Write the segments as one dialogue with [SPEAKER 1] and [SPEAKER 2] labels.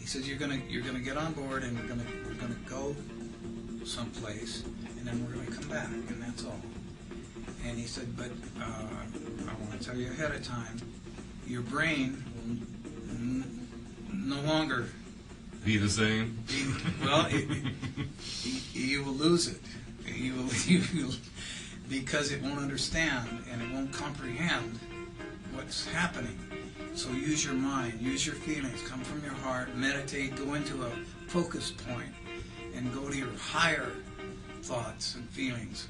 [SPEAKER 1] he said, you're gonna get on board, and we're gonna go someplace, and then we're gonna come back, and that's all. And he said, but I want to tell you ahead of time, your brain will no longer
[SPEAKER 2] be the same.
[SPEAKER 1] You will lose it. You will, because it won't understand and it won't comprehend what's happening. So use your mind, use your feelings, come from your heart, meditate, go into a focus point, and go to your higher thoughts and feelings,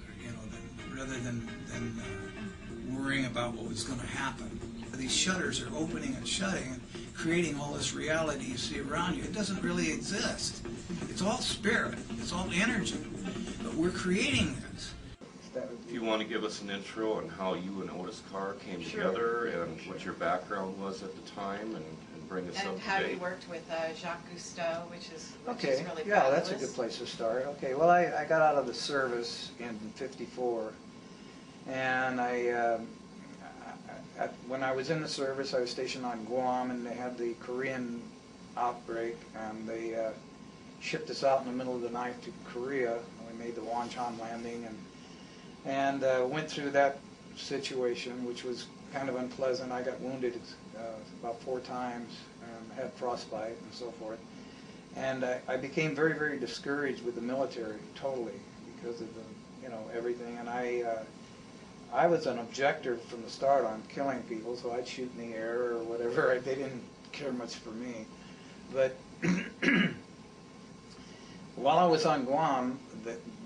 [SPEAKER 1] rather than worrying about what was going to happen. These shutters are opening and shutting and creating all this reality you see around you. It doesn't really exist. It's all spirit. It's all energy. But we're creating this.
[SPEAKER 2] If you want to give us an intro on how you and Otis Carr came together and what your background was at the time, and bring us up to date.
[SPEAKER 3] And how you worked with Jacques Cousteau, which is really
[SPEAKER 4] yeah,
[SPEAKER 3] fabulous.
[SPEAKER 4] that's a good place to start. Okay, well, I got out of the service in '54, and when I was in the service, I was stationed on Guam, and they had the Korean outbreak, and they shipped us out in the middle of the night to Korea, and we made the Wonchon landing, and went through that situation, which was kind of unpleasant. I got wounded about 4 times, and had frostbite and so forth. And I became very, very discouraged with the military, totally, because of everything. And I was an objector from the start on killing people, so I'd shoot in the air or whatever. They didn't care much for me. But while I was on Guam,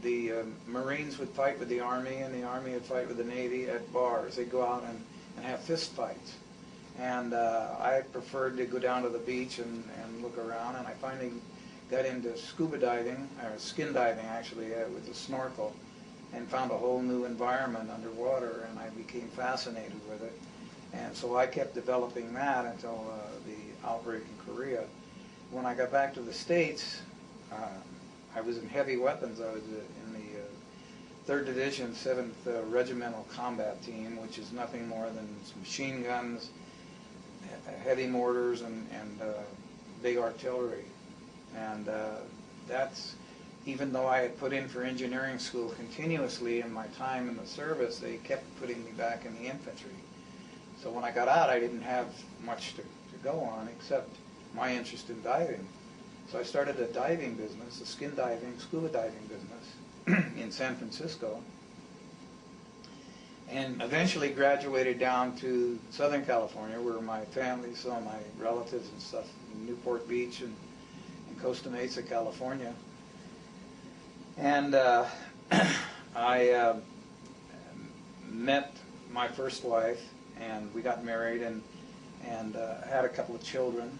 [SPEAKER 4] the Marines would fight with the Army, and the Army would fight with the Navy at bars. They'd go out and have fist fights. And I preferred to go down to the beach and look around, and I finally got into scuba diving, or skin diving actually, with a snorkel, and found a whole new environment underwater, and I became fascinated with it. And so I kept developing that until the outbreak in Korea. When I got back to the States, I was in heavy weapons. I was in the 3rd Division, 7th Regimental Combat Team, which is nothing more than some machine guns, heavy mortars, and big artillery. And that's, even though I had put in for engineering school continuously in my time in the service, they kept putting me back in the infantry. So when I got out, I didn't have much to go on except my interest in diving. So I started a diving business, a skin diving, scuba diving business in San Francisco, and eventually graduated down to Southern California, where my family, some of my relatives and stuff, in Newport Beach and Costa Mesa, California. And I met my first wife, and we got married, and had a couple of children.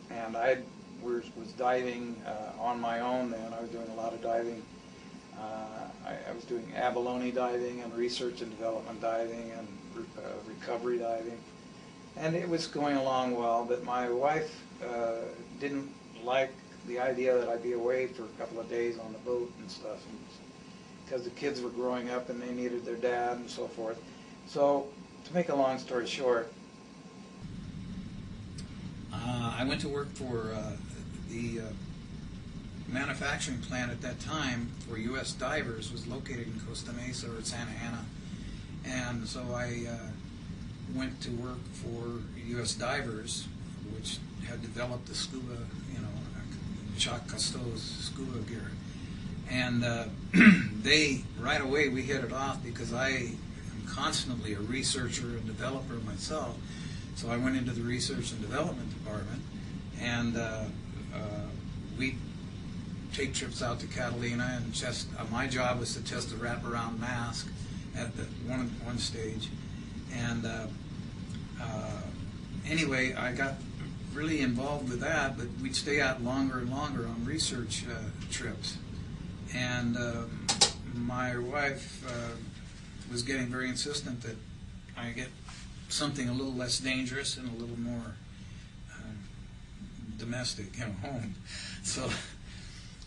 [SPEAKER 4] And I was diving on my own then. I was doing a lot of diving. I was doing abalone diving and research and development diving and recovery diving. And it was going along well, but my wife didn't like the idea that I'd be away for a couple of days on the boat and stuff, because the kids were growing up and they needed their dad and so forth. So, to make a long story short,
[SPEAKER 1] I went to work for the manufacturing plant at that time for U.S. divers. Was located in Costa Mesa or Santa Ana, and so I went to work for U.S. divers, which had developed the scuba, Jacques Cousteau's scuba gear, and they right away we hit it off because I am constantly a researcher and developer myself. So I went into the research and development department, and we take trips out to Catalina, and my job was to test a wraparound mask at the one stage. And anyway, I got really involved with that, but we'd stay out longer and longer on research trips. And my wife was getting very insistent that I get something a little less dangerous and a little more domestic, home. So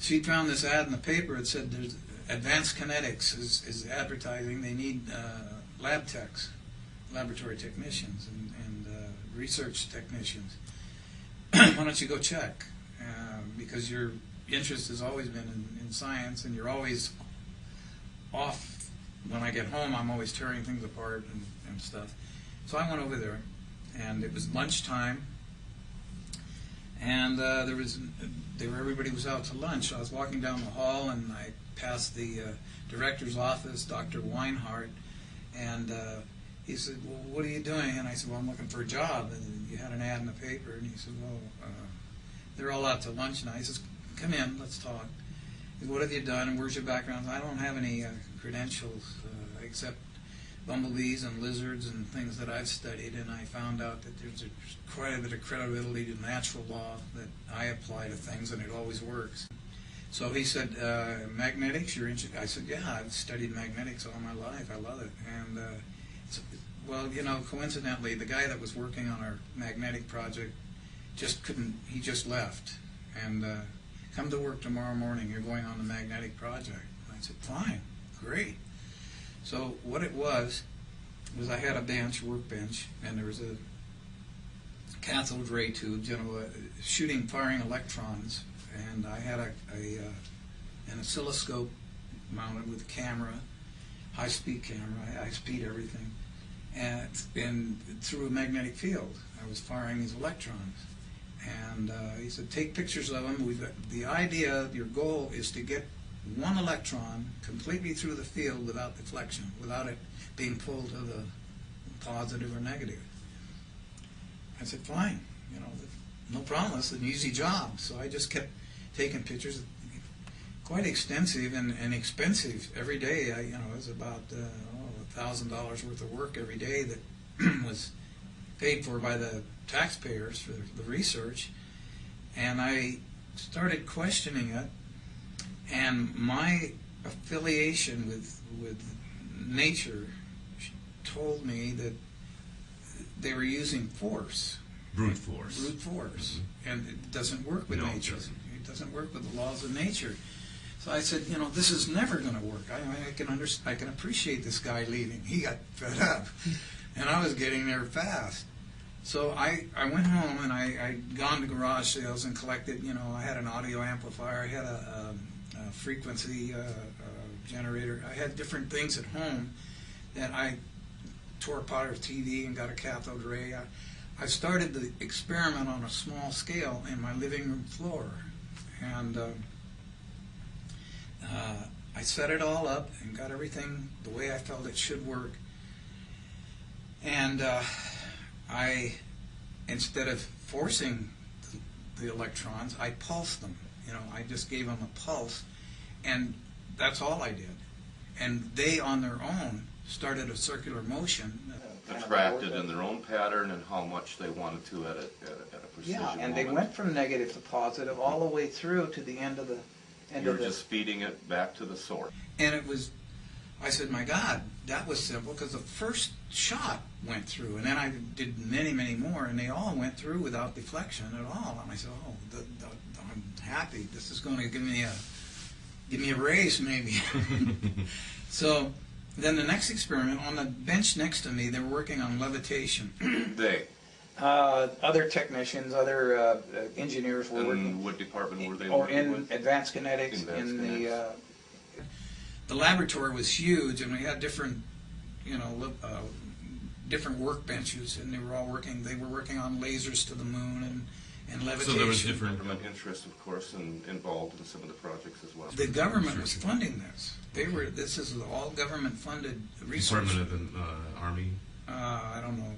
[SPEAKER 1] she found this ad in the paper. It said there's Advanced Kinetics is advertising. They need lab techs, laboratory technicians, and research technicians. Why don't you go check? because your interest has always been in science, and you're always off. When I get home, I'm always tearing things apart and stuff. So I went over there, and it was lunchtime, and everybody was out to lunch. I was walking down the hall, and I passed the director's office, Dr. Weinhardt, and he said, "Well, what are you doing?" And I said, "Well, I'm looking for a job." And you had an ad in the paper, and he said, "Well, they're all out to lunch now." He says, "Come in, let's talk." He said, "What have you done, and where's your background?" I don't have any credentials except bumblebees and lizards and things that I've studied, and I found out that there's quite a bit of credibility to natural law that I apply to things, and it always works. So he said, "Magnetics, you're interested?" I said, "Yeah, I've studied magnetics all my life. I love it." And well, you know, coincidentally, the guy that was working on our magnetic project just couldn't. He just left, and come to work tomorrow morning. You're going on the magnetic project. I said, "Fine, great." So what it was I had a bench, workbench, and there was a cathode ray tube, you know, firing electrons, and I had an oscilloscope mounted with a camera, high-speed camera, high-speed everything, and through a magnetic field, I was firing these electrons. And he said, "Take pictures of them. The idea, your goal is to get one electron completely through the field without deflection, without it being pulled to the positive or negative." I said, "Fine, you know, no problem. It's an easy job." So I just kept taking pictures, quite extensive and expensive every day. You know, it was about $1,000 worth of work every day that was paid for by the taxpayers for the research. And I started questioning it. And my affiliation with nature told me that they were using force.
[SPEAKER 5] Brute force.
[SPEAKER 1] Brute force. And it doesn't work with nature. It doesn't work with the laws of nature. So I said, you know, this is never going to work. I can appreciate this guy leaving. He got fed up. And I was getting there fast. So I went home, and I'd gone to garage sales and collected, you know, I had an audio amplifier, I had a frequency generator. I had different things at home that I tore apart a TV and got a cathode ray. I started the experiment on a small scale in my living room floor, and I set it all up and got everything the way I felt it should work. And I, instead of forcing the electrons, I pulsed them. You know, I just gave them a pulse, and that's all I did. And they, on their own, started a circular motion.
[SPEAKER 2] Attracted in their own pattern and how much they wanted to at a precision
[SPEAKER 4] Yeah, and
[SPEAKER 2] moment.
[SPEAKER 4] they went from negative to positive all the way through to the end of the
[SPEAKER 2] You're just feeding it back to the source.
[SPEAKER 1] And it was, I said, my God, that was simple, because the first shot went through, and then I did many, many more, and they all went through without deflection at all. And I said, oh, I'm happy. This is going to give me a raise, maybe. So then the next experiment, on the bench next to me, they were working on levitation.
[SPEAKER 2] They?
[SPEAKER 4] Other technicians, other engineers were working.
[SPEAKER 2] In what department were they
[SPEAKER 4] Or
[SPEAKER 2] working
[SPEAKER 4] in
[SPEAKER 2] with?
[SPEAKER 4] advanced kinetics,
[SPEAKER 1] The laboratory was huge, and we had different, different workbenches, and they were working on lasers to the moon and levitation.
[SPEAKER 5] So there was different
[SPEAKER 2] Government interest, of course, involved in some of the projects as well.
[SPEAKER 1] The government was funding this. This is all government-funded research.
[SPEAKER 5] Department of the Army.
[SPEAKER 1] I don't know.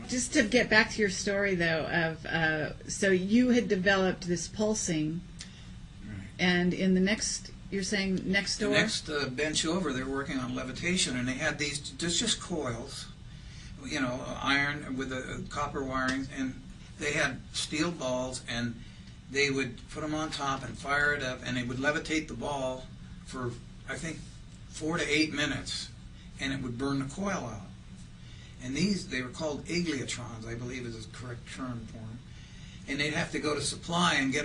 [SPEAKER 3] Just to get back to your story, though, of so you had developed this pulsing,
[SPEAKER 1] Right.
[SPEAKER 3] and in the next, you're saying next
[SPEAKER 1] The
[SPEAKER 3] door?
[SPEAKER 1] next bench over, they were working on levitation, and they had these just coils, iron with a copper wiring, and they had steel balls, and they would put them on top and fire it up, and they would levitate the ball for, I think, 4 to 8 minutes, and it would burn the coil out. And they were called agliotrons, I believe is the correct term for them. And they'd have to go to supply and get